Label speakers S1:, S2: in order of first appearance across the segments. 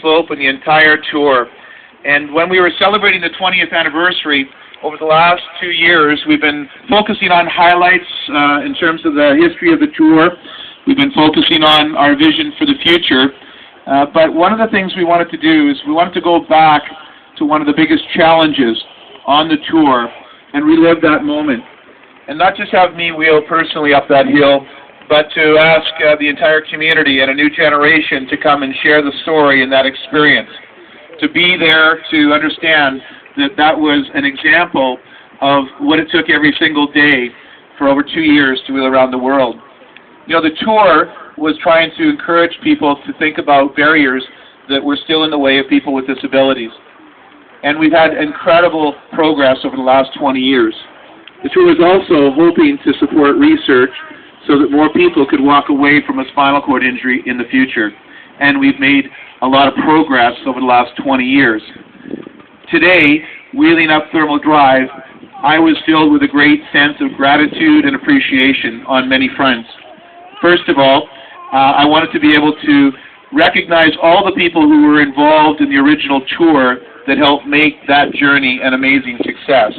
S1: slope and the entire tour. And when we were celebrating the 20th anniversary, over the last 2 years, we've been focusing on highlights in terms of the history of the tour. We've been focusing on our vision for the future. But one of the things we wanted to do is we wanted to go back to one of the biggest challenges on the tour and relive that moment. And not just have me wheel personally up that hill, but to ask the entire community and a new generation to come and share the story and that experience. To be there to understand that that was an example of what it took every single day for over 2 years to wheel around the world. You know, the tour was trying to encourage people to think about barriers that were still in the way of people with disabilities. And we've had incredible progress over the last 20 years. The tour was also hoping to support research so that more people could walk away from a spinal cord injury in the future. And we've made a lot of progress over the last 20 years. Today, wheeling up Thermal Drive, I was filled with a great sense of gratitude and appreciation on many fronts. First of all, I wanted to be able to recognize all the people who were involved in the original tour that helped make that journey an amazing success.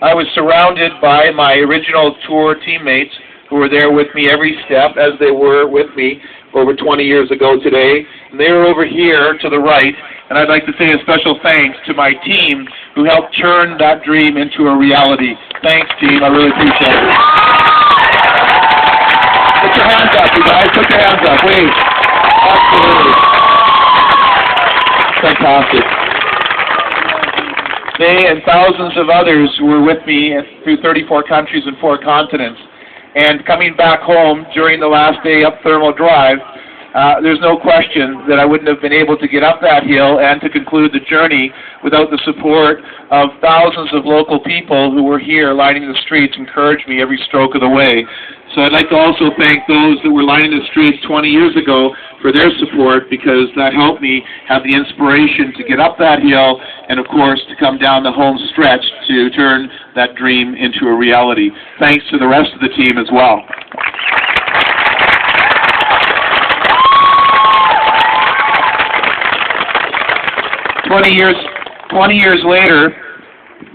S1: I was surrounded by my original tour teammates who were there with me every step, as they were with me over 20 years ago today. And they were over here to the right, and I'd like to say a special thanks to my team who helped turn that dream into a reality. Thanks, team. I really appreciate it. Put your hands up, you guys. Put your hands up. Wait. Absolutely. Fantastic. They and thousands of others were with me through 34 countries and 4 continents. And coming back home during the last day up Thermal Drive, there's no question that I wouldn't have been able to get up that hill and to conclude the journey without the support of thousands of local people who were here lining the streets, encouraged me every stroke of the way. So I'd like to also thank those that were lining the streets 20 years ago for their support, because that helped me have the inspiration to get up that hill and, of course, to come down the home stretch to turn that dream into a reality. Thanks to the rest of the team as well. Twenty years later,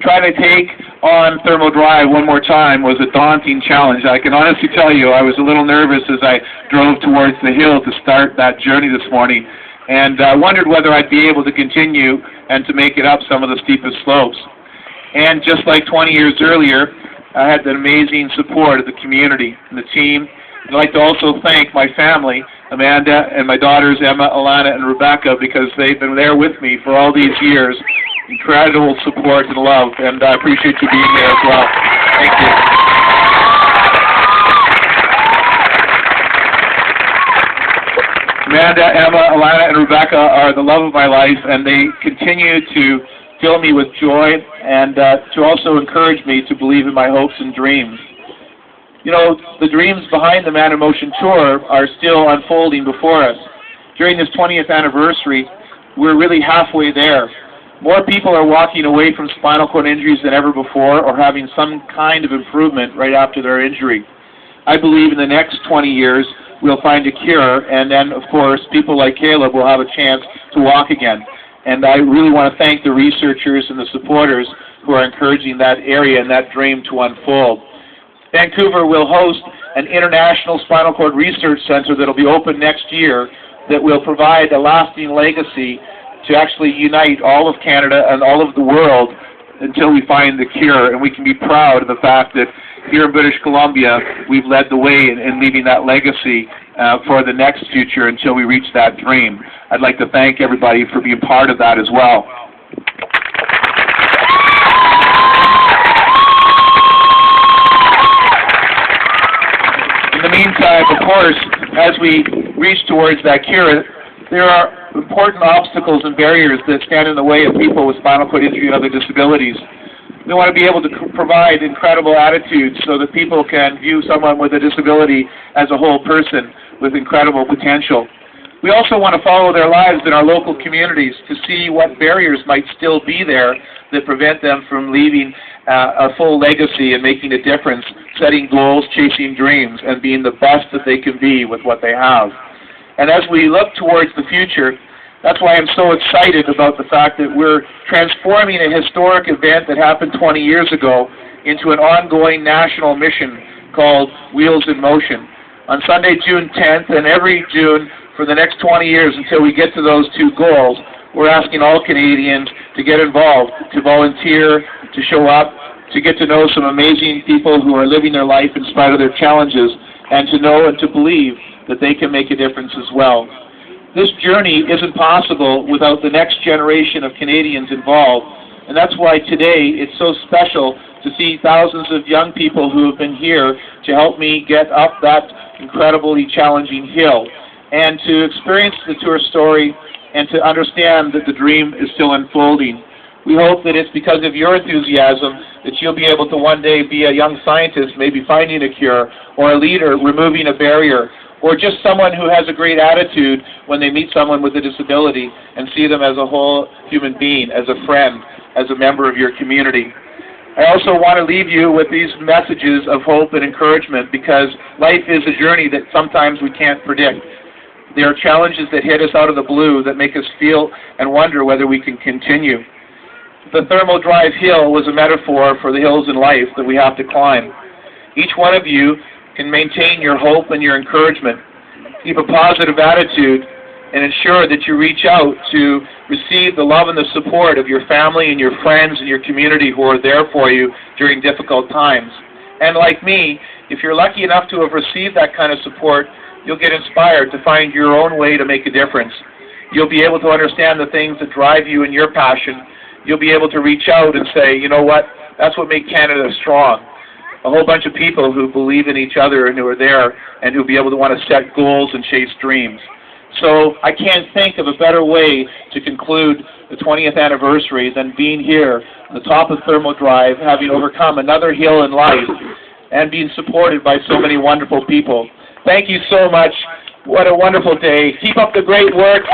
S1: trying to take on Thermal Drive one more time was a daunting challenge. I can honestly tell you I was a little nervous as I drove towards the hill to start that journey this morning, and I wondered whether I'd be able to continue and to make it up some of the steepest slopes. And just like 20 years earlier, I had the amazing support of the community and the team. I'd like to also thank my family, Amanda, and my daughters, Emma, Alana, and Rebecca, because they've been there with me for all these years. Incredible support and love, and I appreciate you being there as well. Thank you. Amanda, Emma, Alana, and Rebecca are the love of my life, and they continue to fill me with joy and to also encourage me to believe in my hopes and dreams. You know, the dreams behind the Man in Motion Tour are still unfolding before us. During this 20th anniversary, we're really halfway there. More people are walking away from spinal cord injuries than ever before, or having some kind of improvement right after their injury. I believe in the next 20 years we'll find a cure, and then, of course, people like Caleb will have a chance to walk again. And I really want to thank the researchers and the supporters who are encouraging that area and that dream to unfold. Vancouver will host an international spinal cord research center that will be open next year that will provide a lasting legacy to actually unite all of Canada and all of the world until we find the cure. And we can be proud of the fact that here in British Columbia, we've led the way in leaving that legacy for the next future until we reach that dream. I'd like to thank everybody for being part of that as well. In the meantime, of course, as we reach towards that cure, there are important obstacles and barriers that stand in the way of people with spinal cord injury and other disabilities. We want to be able to provide incredible attitudes so that people can view someone with a disability as a whole person with incredible potential. We also want to follow their lives in our local communities to see what barriers might still be there that prevent them from leaving a full legacy and making a difference, setting goals, chasing dreams, and being the best that they can be with what they have. And as we look towards the future, That's why I'm so excited about the fact that we're transforming a historic event that happened 20 years ago into an ongoing national mission called Wheels in Motion. On Sunday, June 10th, and every June for the next 20 years until we get to those two goals, we're asking all Canadians to get involved, to volunteer, to show up, to get to know some amazing people who are living their life in spite of their challenges, and to know and to believe that they can make a difference as well. This journey isn't possible without the next generation of Canadians involved, and that's why today it's so special to see thousands of young people who have been here to help me get up that incredibly challenging hill, and to experience the tour story and to understand that the dream is still unfolding. We hope that it's because of your enthusiasm that you'll be able to one day be a young scientist, maybe finding a cure, or a leader removing a barrier, or just someone who has a great attitude when they meet someone with a disability and see them as a whole human being, as a friend, as a member of your community. I also want to leave you with these messages of hope and encouragement, because life is a journey that sometimes we can't predict. There are challenges that hit us out of the blue that make us feel and wonder whether we can continue. The Thermal Drive Hill was a metaphor for the hills in life that we have to climb. Each one of you can maintain your hope and your encouragement. Keep a positive attitude and ensure that you reach out to receive the love and the support of your family and your friends and your community who are there for you during difficult times. And like me, if you're lucky enough to have received that kind of support, you'll get inspired to find your own way to make a difference. You'll be able to understand the things that drive you and your passion. You'll be able to reach out and say, you know what, that's what made Canada strong. A whole bunch of people who believe in each other and who are there and who'll be able to want to set goals and chase dreams. So I can't think of a better way to conclude the 20th anniversary than being here on the top of Thermal Drive, having overcome another hill in life, and being supported by so many wonderful people. Thank you so much. What a wonderful day. Keep up the great work.